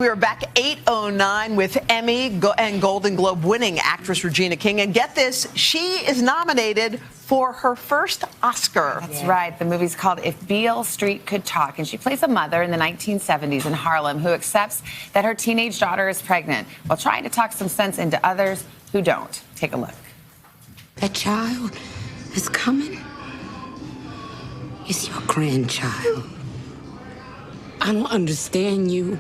We are back 8:09 with Emmy and Golden Globe winning actress Regina King. And get this, she is nominated for her first Oscar. That's right. The movie's called If Beale Street Could Talk. And she plays a mother in the 1970s in Harlem who accepts that her teenage daughter is pregnant while trying to talk some sense into others who don't. Take a look. That child is coming. It's your grandchild. I don't understand you.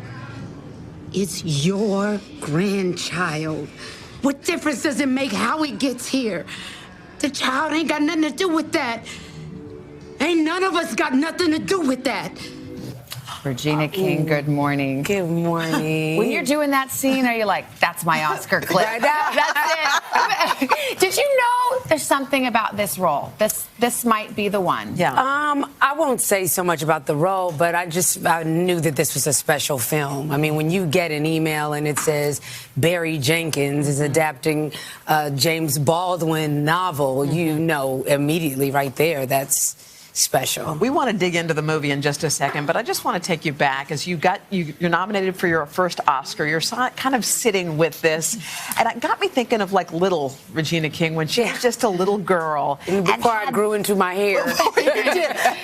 It's your grandchild. What difference does it make how he gets here? The child ain't got nothing to do with that. Ain't none of us got nothing to do with that. Regina King, good morning. Good morning. When you're doing that scene, are you like, that's my Oscar clip? That's it. Did you know there's something about this role? This might be the one. Yeah. I won't say so much about the role, but I knew that this was a special film. I mean, when you get an email and it says Barry Jenkins is adapting a James Baldwin novel, you know immediately right there that's special. We want to dig into the movie in just a second, but I just want to take you back as you're nominated for your first Oscar. You're kind of sitting with this, and it got me thinking of like little Regina King when she was just a little girl. Before I grew into my hair.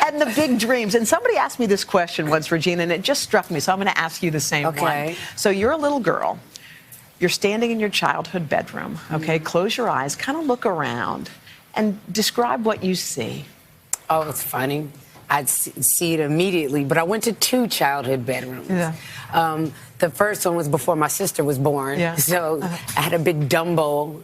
And the big dreams. And somebody asked me this question once, Regina, and it just struck me, so I'm going to ask you the same one. So you're a little girl. You're standing in your childhood bedroom, okay? Close your eyes, kind of look around, and describe what you see. Oh, it's funny. I'd see it immediately, but I went to two childhood bedrooms. Yeah. The first one was before my sister was born, so I had a big Dumbo,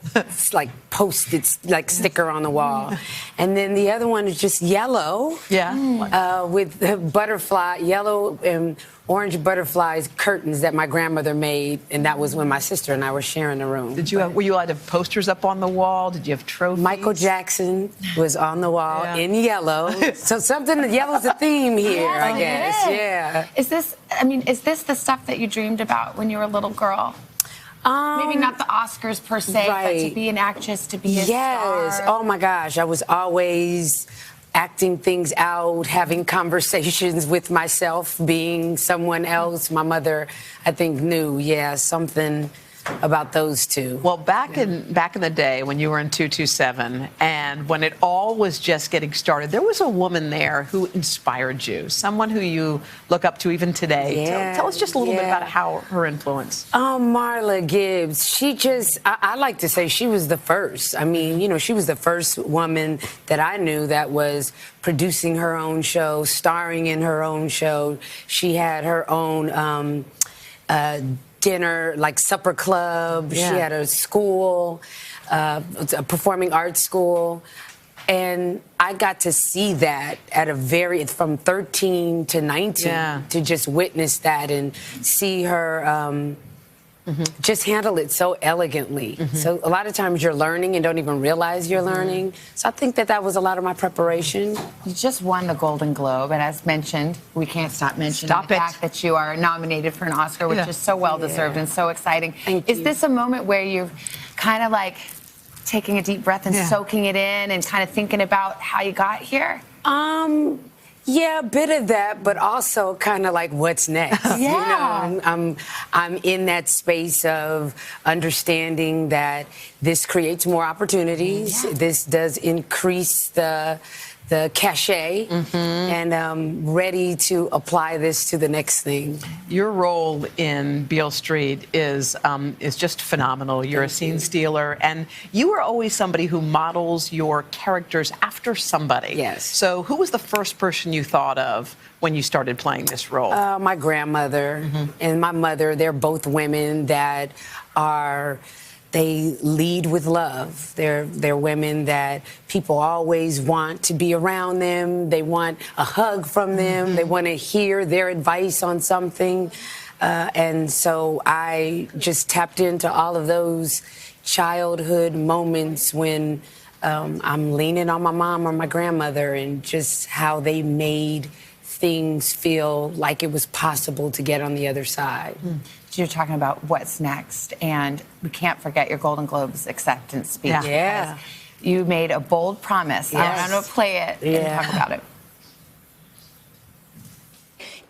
like post-it, like sticker on the wall, and then the other one is just yellow, with the butterfly, yellow and orange butterflies curtains that my grandmother made, and that was when my sister and I were sharing a room. Were you allowed to have posters up on the wall? Did you have trophies? Michael Jackson was on the wall in yellow, so yellow's a theme here, I guess. Yeah. Is this the stuff that you dreamed about when you were a little girl? Maybe not the Oscars per se, but to be an actress, to be a star. Oh my gosh, I was always acting things out, having conversations with myself, being someone else. My mother, I think, knew, something about those two. Well, back in the day when you were in 227 and when it all was just getting started, there was a woman there who inspired you, someone who you look up to even today. Tell us just a little bit about her influence. Marla Gibbs, I like to say she was the first. I mean, she was the first woman that I knew that was producing her own show, starring in her own show. She had her own dinner, like supper club. She had a school, a performing arts school. And I got to see that from 13 to 19, to just witness that and see her just handle it so elegantly. So a lot of times you're learning and don't even realize you're learning. So I think that was a lot of my preparation. You just won the Golden Globe, and as mentioned, we can't stop mentioning the fact that you are nominated for an Oscar, which is so well-deserved and so exciting. Is this a moment where you're kind of like taking a deep breath and soaking it in and kind of thinking about how you got here? Yeah, a bit of that, but also kind of like what's next. I'm in that space of understanding that this creates more opportunities. This does increase the cachet, and I'm ready to apply this to the next thing. Your role in Beale Street is just phenomenal. You're a scene stealer, and you are always somebody who models your characters after somebody. Yes. So who was the first person you thought of when you started playing this role? My grandmother and my mother. They're both women that they lead with love. They're women that people always want to be around them. They want a hug from them. They want to hear their advice on something. And so I just tapped into all of those childhood moments when I'm leaning on my mom or my grandmother, and just how they made things feel like it was possible to get on the other side. You're talking about what's next, and we can't forget your Golden Globes acceptance speech. You made a bold promise. I want to play it and talk about it.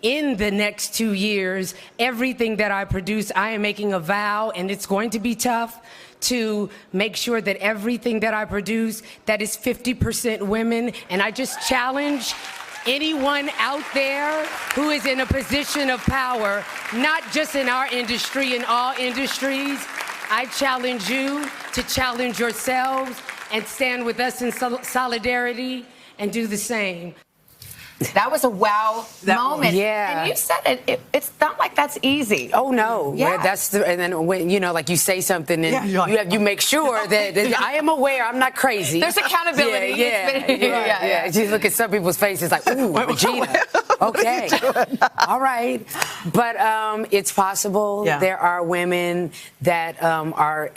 in the next 2 years, everything that I produce, I am making a vow, and it's going to be tough, to make sure that everything that I produce, that is 50% women. And I just challenge anyone out there who is in a position of power, not just in our industry, in all industries. I challenge you to challenge yourselves and stand with us in solidarity and do the same. That was a wow moment. Yeah. And you said it's not like that's easy. Oh no. Yeah. And then when like you say something and you make sure that I am aware, I'm not crazy. There's accountability. Yeah. You look at some people's faces like, ooh, Regina. Okay. All right. But it's possible. Yeah. There are women that are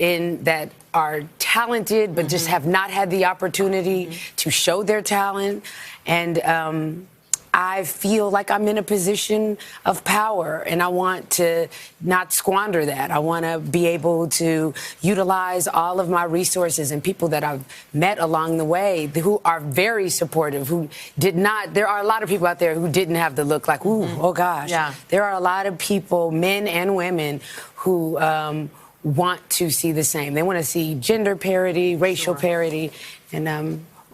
talented but just have not had the opportunity to show their talent. And I feel like I'm in a position of power, and I want to not squander that. I want to be able to utilize all of my resources and people that I've met along the way who are very supportive, who did not. There are a lot of people out there who didn't have the look like, ooh, oh gosh. Yeah. There are a lot of people, men and women, who want to see the same. They want to see gender parity, racial parity, and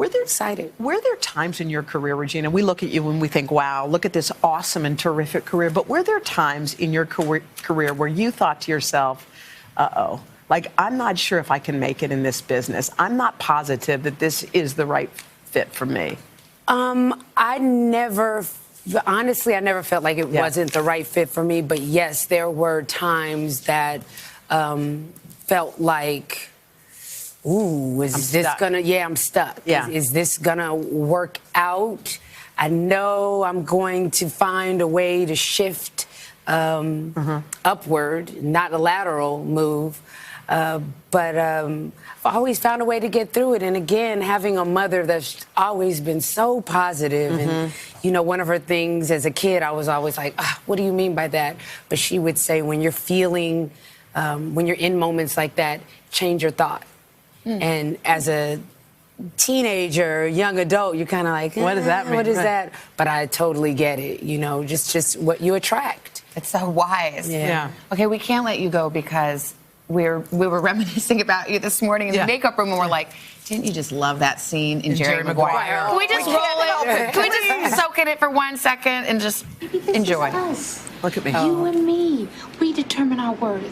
Were there excited. Were there times in your career, Regina, we look at you and we think, wow, look at this awesome and terrific career, but were there times in your career where you thought to yourself, uh-oh, like, I'm not sure if I can make it in this business. I'm not positive that this is the right fit for me. Honestly, I never felt like it wasn't the right fit for me, but yes, there were times that felt like, ooh, is this gonna, I'm stuck. Yeah. Is this gonna work out? I know I'm going to find a way to shift upward, not a lateral move. But I've always found a way to get through it. And again, having a mother that's always been so positive. And, you know, one of her things as a kid, I was always like, what do you mean by that? But she would say, when you're feeling, when you're in moments like that, change your thought. And as a teenager, young adult, you're kind of like, what does that mean? What is that? But I totally get it. You know, just what you attract. It's so wise. Yeah. Okay, we can't let you go because we were reminiscing about you this morning in the makeup room, and we're like, didn't you just love that scene in Jerry Maguire? Can we just roll it? Can we just soak in it for 1 second and just enjoy? Look at me. You and me, we determine our worth.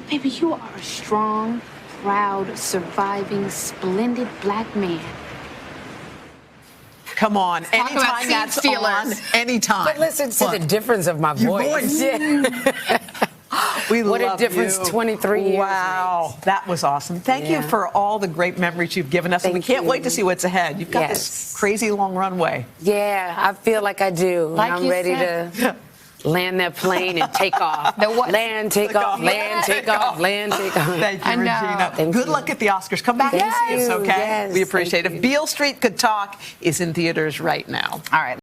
Baby, you are a strong, proud, surviving, splendid black man. Come on. Talk about Anytime that's stealers. on, anytime. But listen to the difference of my voice. We What love a difference you. 23 years Wow, that was awesome. Thank you for all the great memories you've given us. And we can't wait to see what's ahead. You've got this crazy long runway. Yeah, I feel like I do. Like I'm you ready said. to land that plane and take off. Land, take off, land, take off, land, take off. Thank you, Regina. Thank Good you. luck at the Oscars. Come back and see us, okay? Yes, We appreciate thank it. you. Beale Street Could Talk is in theaters right now. All right.